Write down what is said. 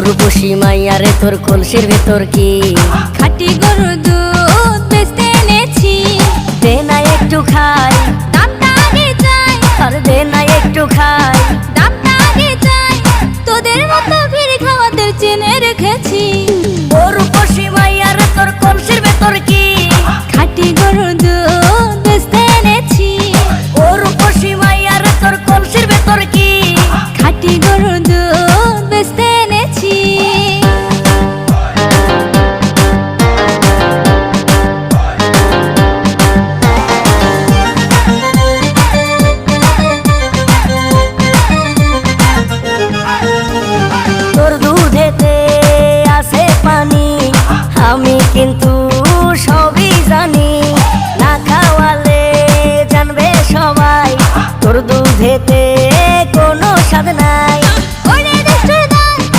রূপসী মাইয়ারে তোর কলসির ভেতর কি খাঁটি গরুর দুধ বেচতে এনেছি। দে না একটু খাই, দামটা আগে চাই, আর দে না একটু খাই। দামটা আগে চাই, তোদের মতো ভিড় খাওয়াদের চেনে রেখেছি। ও রূপসী মাইয়ারে তোর কলসির ভেতর কি খাঁটি গরুর দুধ বেচতে এনেছি। ও রূপসী মাইয়ারে তোর কলসির ভেতর কি খাঁটি গরুর দুধ বেচতে এনেছি। তোর দুধেতে আছে পানি, আমি কিন্তু সবই জানি। না খাওয়ালে জানবে সবাই তোর দুধেতে কোনো স্বাদ নাই।